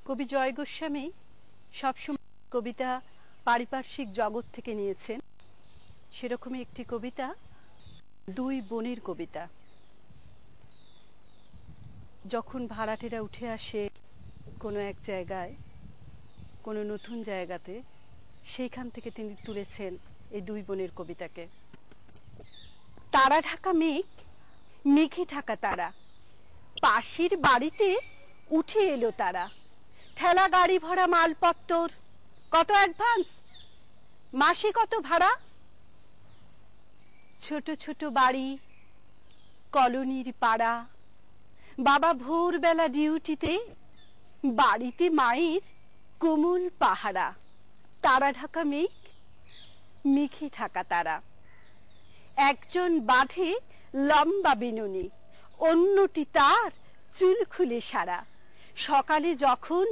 কবি জয় গোস্বামী সবসময় কবিতা পারিপার্শ্বিক জগৎ থেকে নিয়েছেন। সেরকমই একটি কবিতা দুই বোনের কবিতা। যখন ভাড়াটেরা উঠে আসে কোনো এক জায়গায়, কোনো নতুন জায়গাতে, সেইখান থেকে তিনি তুলেছেন এই দুই বোনের কবিতাকে। তারা ঢাকা মেঘ, মেঘে ঢাকা তারা, পাশের বাড়িতে উঠে এলো তারা। ঠেলা গাড়ি ভরা মালপত্তর, কত অ্যাডভান্স, মাসে কত ভাড়া। ছোট ছোট বাড়ি, কলোনির পাড়া, বাবা ভোরবেলা ডিউটিতে, বাড়িতে মায়ের কোমল পাহারা। তারা ঢাকা মেঘ, মেঘে ঢাকা তারা। একজন বাঁধে লম্বা বিনুনি, অন্যটি তার চুল খুলে সারা। সকালে যখন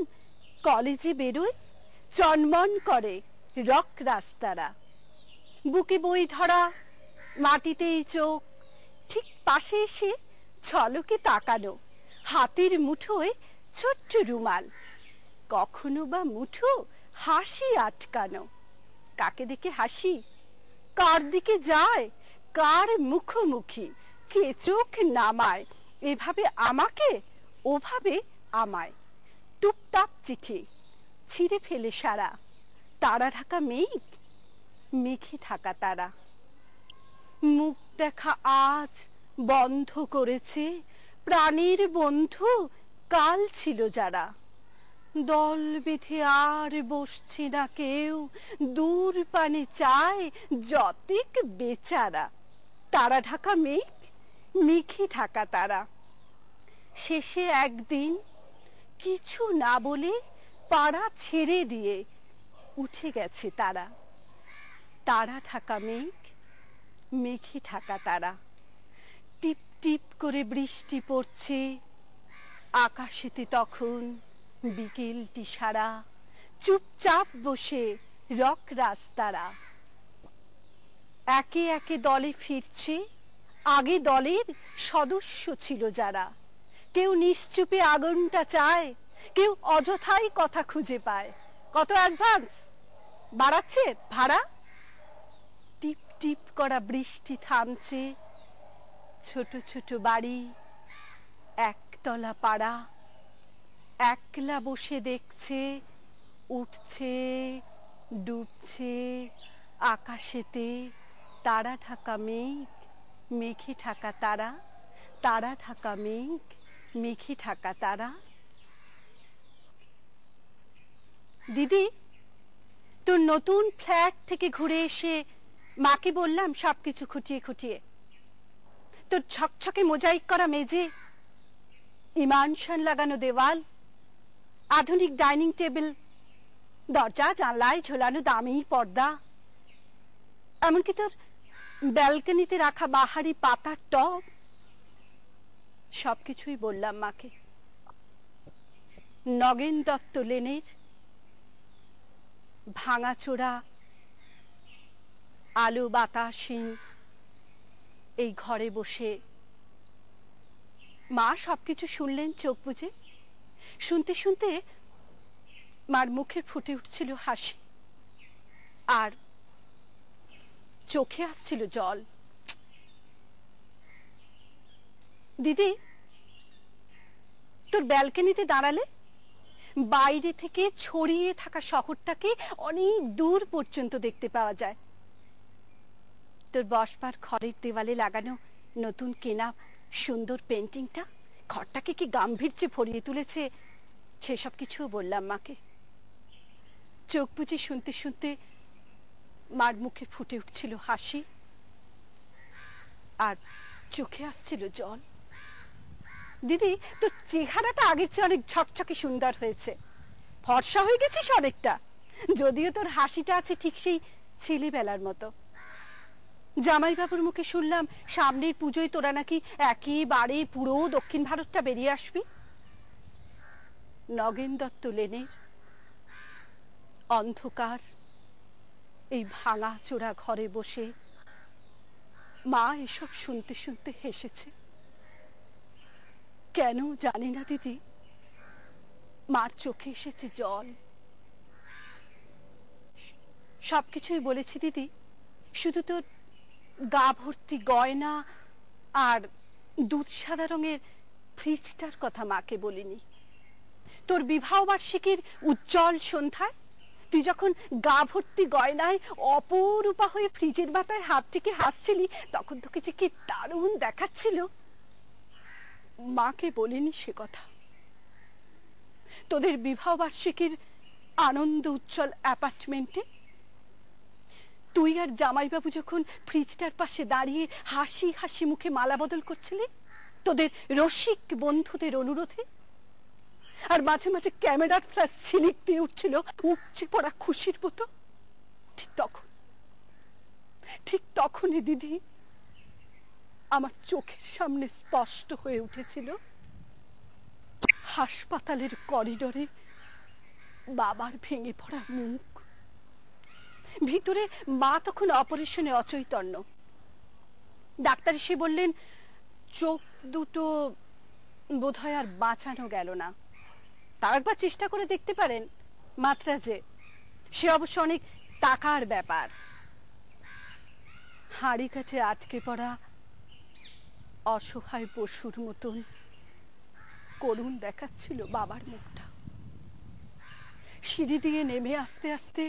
কলেজে বেরোয়, চনমন করে রক রাস্তারা। বুকে বই ধরা, মাটিতেই চোখ, ঠিক পাশে এসে ঝলকে তাকানো। হাতের মুঠোয় ছোট্ট রুমাল, কখনো বা মুঠো হাসি আটকানো। কাকে দেখে হাসি, কার দিকে যায়, কার মুখোমুখি, কে চোখ নামায়, এভাবে আমাকে ওভাবে আমায়। টুপটাপ চিঠি, ছিঁড়ে ফেলে সারা। তারা ঢাকা মেঘ, মেঘে ঢাকা তারা। মুখ দেখা আজ বন্ধ করেছে প্রাণীর বন্ধু কাল ছিল যারা। দল বেঁধে আর বসছে না কেউ, দূর পানে চায় যতিক বেচারা। তারা ঢাকা মেঘ, মেঘে ঢাকা তারা। শেষে একদিন কিছু না বলে পাড়া ছেড়ে দিয়ে উঠে গেছে তারা। তারা ঢাকা মেঘ, মেঘে ঢাকা তারা। টিপ টিপ করে বৃষ্টি পড়ছে আকাশেতে তখন বিকেলটি সারা। চুপচাপ বসে রক রাস্তারা। একে একে দলে ফিরছে আগে দলের সদস্য ছিল যারা। কেউ নিশ্চুপে আগুনটা চায়, কেউ অযথাই কথা খুঁজে পায়। কত অ্যাডভান্স, বাড়াচ্ছে ভাড়া। টিপ টিপ করা বৃষ্টি থামছে, ছোট ছোট বাড়ি, একতলা পাড়া। একলা বসে দেখছে উঠছে ডুবছে আকাশেতে তারা ঢাকা মেঘ, মেঘে ঢাকা তারা। তারা ঢাকা মেঘ, মেঘে ঢাকা তারা। দিদি, তোর নতুন ফ্ল্যাট থেকে ঘুরে এসে মাকে বললাম সবকিছু খুঁটিয়ে খুঁটিয়ে। তোর ছকছকে মোজাইক করা মেঝে, ইমানশান লাগানো দেওয়াল, আধুনিক ডাইনিং টেবিল, দরজা জানলায় ঝোলানো দামি পর্দা, এমনকি তোর ব্যালকনিতে রাখা বাহারি পাতার টব, সবকিছুই বললাম মাকে। নগেন দত্ত লেনের ভাঙাচোরা আলো বাতাসহীন এই ঘরে বসে মা সবকিছু শুনলেন চোখ বুজে। শুনতে শুনতে মার মুখে ফুটে উঠছিল হাসি, আর চোখে আসছিল জল। দিদি, তোর ব্যালকনিতে দাঁড়ালে বাইরে থেকে ছড়িয়ে থাকা শহরটাকে অনেক দূর পর্যন্ত দেখতে পাওয়া যায়। তোর বসবার ঘরের দেওয়ালে লাগানো নতুন কেনা সুন্দর পেন্টিংটা ঘরটাকে কি গাম্ভীর্যে ভরিয়ে তুলেছে, সেসব কিছু বললাম মাকে। চোখ বুজে শুনতে শুনতে মার মুখে ফুটে উঠছিল হাসি, আর চোখে আসছিল জল। দিদি, তোর চেহারাটা আগের চেয়ে অনেক ঝকঝকে সুন্দর হয়েছে, ফর্সা হয়ে গেছিস অনেকটা। যদিও তোর হাসিটা আছে ঠিক সেই ছেলেবেলার মতো। জামাইবাবুর মুখে শুনলাম সামনের পুজোয় তোরা নাকি একেবারে পুরো দক্ষিণ ভারতটা বেরিয়ে আসবি। নগেন দত্ত লেনের অন্ধকার এই ভাঙা চোরা ঘরে বসে মা এসব শুনতে শুনতে হেসেছে। কেন জানি না দিদি, মার চোখে এসেছে জল। সবকিছুই বলেছি দিদি, শুধু তোর গা ভর্তি গয়না আর দুধ সাদা রঙের ফ্রিজটার কথা মাকে বলিনি। তোর বিবাহ বার্ষিকীর উজ্জ্বল সন্ধ্যায় তুই যখন গা ভর্তি গয়নায় অপরূপা হয়ে ফ্রিজের মাথায় হাত টিকে হাসছিলি, তখন তোকে যে কি দারুণ দেখাচ্ছিল, মাকে বলিনি সে কথা। তোদের বিবাহ বার্ষিকীর আনন্দ উজ্জ্বল অ্যাপার্টমেন্টে তুই আর জামাইবাবু যখন ফ্রিজটার পাশে দাঁড়িয়ে হাসি হাসি মুখে মালা বদল করছিলি তোদের রসিক বন্ধুদের অনুরোধে, আর মাঝে মাঝে ক্যামেরার ফ্ল্যাশ ঝিলিক দিয়ে উঠছিল উপচে পড়া খুশির মতো, ঠিক তখনই দিদি আমার চোখের সামনে স্পষ্ট হয়ে উঠেছিল হাসপাতালের করিডোরে বাবার ভেঙে পড়া মুখ। ভিতরে মা তখন অপারেশনে অচৈতন্য। ডাক্তার এসে বললেন চোখ দুটো বোধহয় আর বাঁচানো গেল না, তাও একবার চেষ্টা করে দেখতে পারেন মাত্রাজে, সে অবশ্য অনেক টাকার ব্যাপার। হাঁড়ি কাঠে আটকে পড়া অসহায় পশুর মতন করুণ দেখাচ্ছিল বাবার মুখটা। সিঁড়ি দিয়ে নেমে আস্তে আস্তে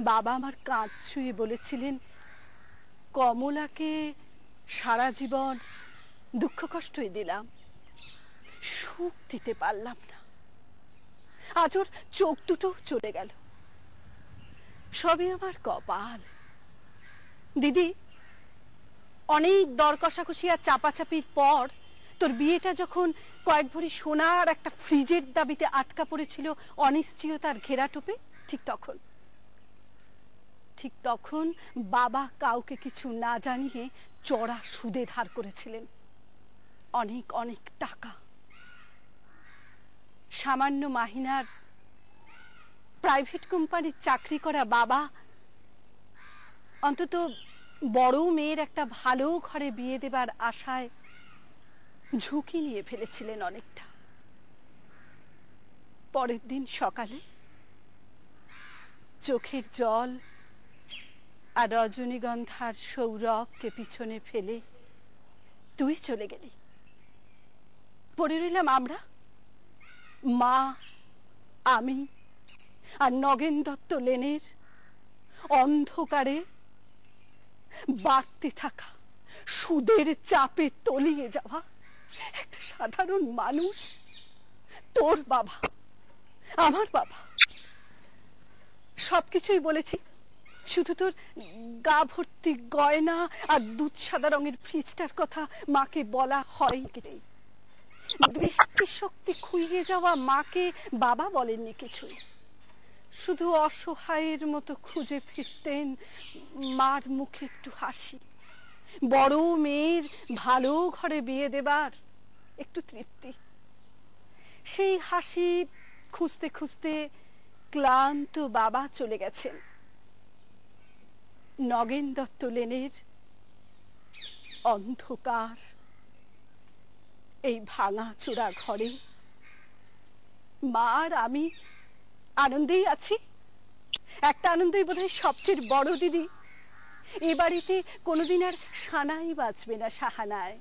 বাবা আমার কাঁধ ছুঁয়ে বলেছিলেন, কমলাকে সারা জীবন দুঃখ কষ্টই দিলাম, সুখ দিতে পারলাম না, আজ ওর চোখ দুটো চলে গেল, সবই আমার কপাল। দিদি, অনেক দর কষাকষি আর চাপাচাপির পর তোর বিয়েটা যখন কয়েক ভরি সোনার একটা ফ্রিজের দাবিতে আটকা পড়েছিল অনিশ্চয়তার ঘেরাটোপে, ঠিক তখন বাবা কাউকে কিছু না জানিয়ে চড়া সুদে ধার করেছিলেন অনেক অনেক টাকা। সামান্য মাহিনার প্রাইভেট কোম্পানির চাকরি করা বাবা অন্তত বড় মেয়ের একটা ভালো ঘরে বিয়ে দেবার আশায় ঝুঁকি নিয়ে ফেলেছিলেন অনেকটা। পরের দিন সকালে চোখের জল আর রজনীগন্ধার সৌরভকে পিছনে ফেলে তুই চলে গেলি, পড়ে রইলাম আমরা, মা, আমি আর নগেন দত্ত লেনের অন্ধকারে বাড়তে থাকা সুদের চাপে তলিয়ে যাওয়া একটা সাধারণ মানুষ। তোর বাবা, আমার বাবা, সবকিছুই বলেছি, শুধু তোর গা ভর্তি গয়না আর দুধ সাদা রঙের ফ্রিজটার কথা মাকে বলা হয়নি। দৃষ্টিশক্তি খুইয়ে যাওয়া মাকে বাবা বলেননি কিছুই, শুধু অসহায়ের মতো খুঁজে ফিরতেন মার মুখে একটু হাসি, বড় মেয়ের ভালো ঘরে বিয়ে দেবার একটু তৃপ্তি। সেই হাসি খুঁজতে খুঁজতে ক্লান্ত বাবা চলে গেছেন নগেন দত্ত লেনের অন্ধকার এই ভাঙা চূড়া ঘরে। মা আর আমি আনন্দেই আছি, একটা আনন্দই বোধহয় সবচেয়ে বড় দিদি, এ বাড়িতে কোনোদিন আর সানাই বাজবে না, সাহানায়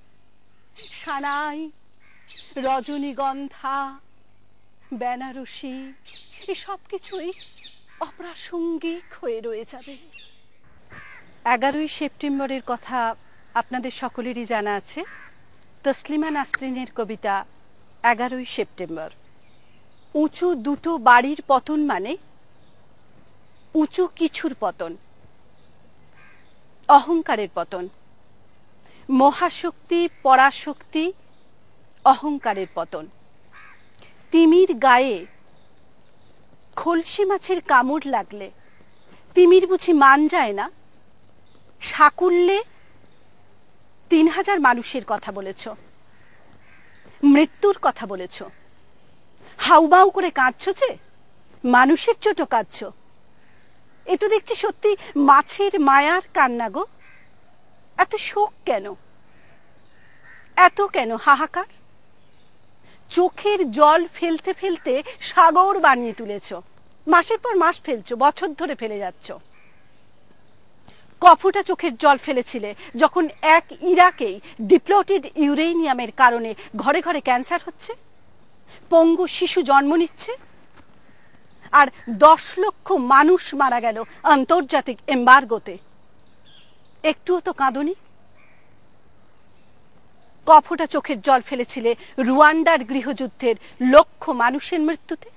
সানাই, রজনীগন্ধা, বেনারসি, এই সব কিছুই অপ্রাসঙ্গিক হয়ে রয়ে যাবে। 11ই সেপ্টেম্বরের কথা আপনাদের সকলেরই জানা আছে। তসলিমা নাসরিনের কবিতা 11ই সেপ্টেম্বর। উঁচু দুটো বাড়ির পতন মানে উঁচু কিছুর পতন, অহংকারের পতন, মহাশক্তি পরাশক্তি অহংকারের পতন। তিমির গায়ে খলসি মাছের কামড় লাগলে তিমির বুঝি মান যায় না? সাকুল্যে 3000 মানুষের কথা বলেছ, মৃত্যুর কথা বলেছ, হাউবাউ করে কাঁদছ, যে মানুষের চোটও কাঁদছ। এ তো দেখছি সত্যি মাছের মায়ার কান্না গো। এত শোক কেন, এত কেন হাহাকার? চোখের জল ফেলতে ফেলতে সাগর বানিয়ে তুলেছ, মাসের পর মাস ফেলছো, বছর ধরে ফেলে যাচ্ছ। কফোটা চোখের জল ফেলেছিলে যখন এক ইরাকেই ডিপ্লোটেড ইউরেনিয়ামের কারণে ঘরে ঘরে ক্যান্সার হচ্ছে, পঙ্গু শিশু জন্ম নিচ্ছে, আর 10 লক্ষ মানুষ মারা গেল আন্তর্জাতিক এম্বার্গোতে। একটুও তো কাঁদনি? কফোটা চোখের জল ফেলেছিলে রুয়ান্ডার গৃহযুদ্ধের লক্ষ মানুষের মৃত্যুতে?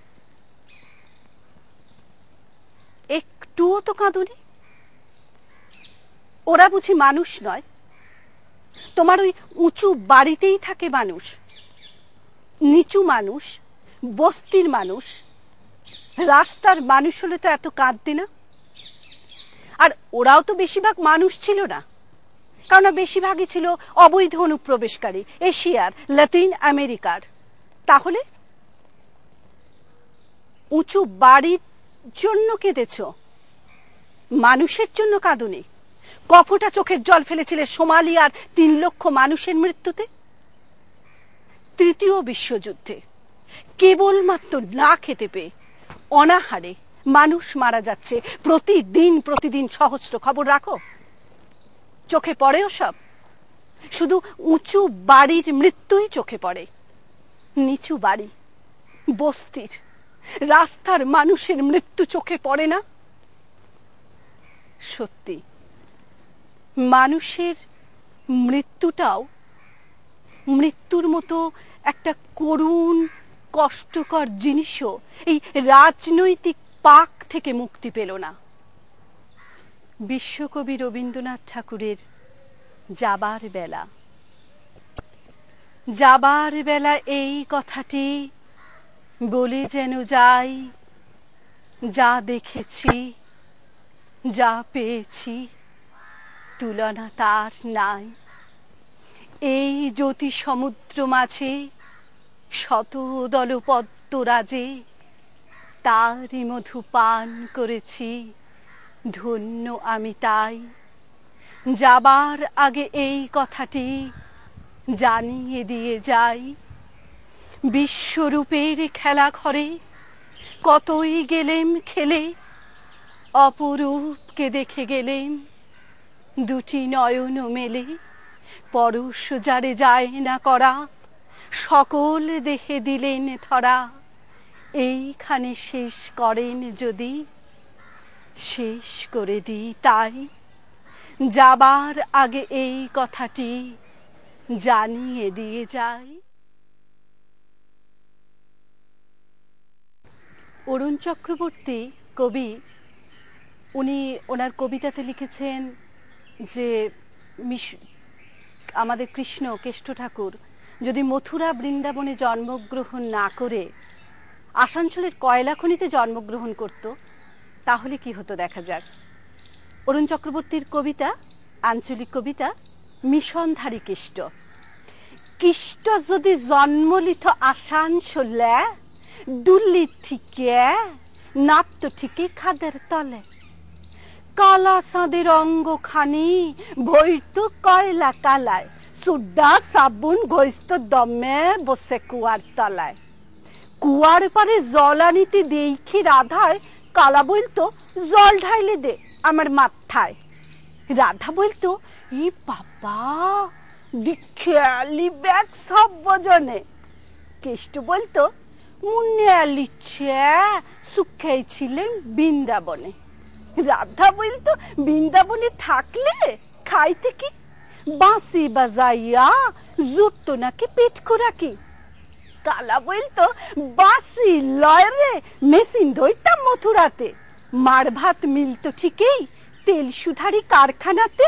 একটুও তো কাঁদনি? ওরা বুঝি মানুষ নয়? তোমার ওই উঁচু বাড়িতেই থাকে মানুষ, নিচু মানুষ, বস্তির মানুষ, রাস্তার মানুষ হলে তো এত কাঁদতে না। আর ওরাও তো বেশিরভাগ মানুষ ছিল না, কারণ বেশিরভাগই ছিল অবৈধ অনুপ্রবেশকারী, এশিয়ার, লাতিন আমেরিকার। তাহলে উঁচু বাড়ির জন্য কেঁদেছ, মানুষের জন্য কাঁদুনি? কফোটা চোখের জল ফেলেছিলে সোমালিয়ার 3 লক্ষ মানুষের মৃত্যুতে, তৃতীয় বিশ্বযুদ্ধে। কেবলমাত্র না খেতে পেয়ে অনাহারে মানুষ মারা যাচ্ছে প্রতিদিন প্রতিদিন, সহস্র খবর রাখো, চোখে পড়েও সব? শুধু উঁচু বাড়ির মৃত্যুই চোখে পড়ে, নিচু বাড়ি, বস্তির, রাস্তার মানুষের মৃত্যু চোখে পড়ে না? সত্যি মানুষের মৃত্যুটাও মৃত্যুর মতো একটা করুণ কষ্টকর জিনিসও এই রাজনৈতিক পাক থেকে মুক্তি পেল না। বিশ্বকবি রবীন্দ্রনাথ ঠাকুরের যাবার বেলা, যাবার বেলা এই কথাটি বলে যেন যাই, যা দেখেছি যা পেয়েছি তুলনা তার নাই। এই জ্যোতি সমুদ্র মাঝে শত দল পদ্মরাজে, তারই মধু পান করেছি, ধন্য আমি তাই। যাবার আগে এই কথাটি জানিয়ে দিয়ে যাই, বিশ্বরূপের খেলা ঘরে কতই গেলেম খেলে, অপরূপকে দেখে গেলেম দুটি নয়ন মেলে। পরশ যারে যায় না করা, সকল দেহে দিলেন ধরা, এইখানে শেষ করেন যদি শেষ করে দিই তাই। যাবার আগে এই কথাটি জানিয়ে দিয়ে যাই। অরুণ চক্রবর্তী কবি, উনি ওনার কবিতাতে লিখেছেন যে আমাদের কৃষ্ণ কেষ্ট ঠাকুর যদি মথুরা বৃন্দাবনে জন্মগ্রহণ না করে আসানসোলের কয়লা খনিতে জন্মগ্রহণ করত তাহলে কি হতো দেখা যাক। অরুণ চক্রবর্তীর কবিতা, আঞ্চলিক কবিতা, মিশনধারী কেষ্ট। কেষ্ট যদি জন্ম লিথ আসানসোলে, দুল্লি থেকে নাত্য ঠিকই খাদের তলে, কালা সাঁদের অঙ্গ খানি ভৈত কয়লা কালায়, সুড্ডা সাবুন ঘইস্ত দমে বসে কুয়ার তলায়। কুয়ার পারে জল আনিতে দেখি রাধায়, কালা বলতো জল ঢাইলে দে আমার মাথায়। রাধা বলতো ই বাবা খেয়ালি ব্যাগ সব বজনে। কেষ্ট বলতো মুন্নে লিচ্ছে সুখাইছিলেন বৃন্দাবনে। রাধা বলতো বৃন্দাবনে থাকলে খাইতে কি, বাঁশি বাজাইয়া জুটতো নাকি পেট খোরাকি। কালা বলতো বাঁশি লয় রে মেশিন ধরতাম মথুরাতে, মার ভাত মিলতো ঠিকই তেল সুধারি কারখানাতে।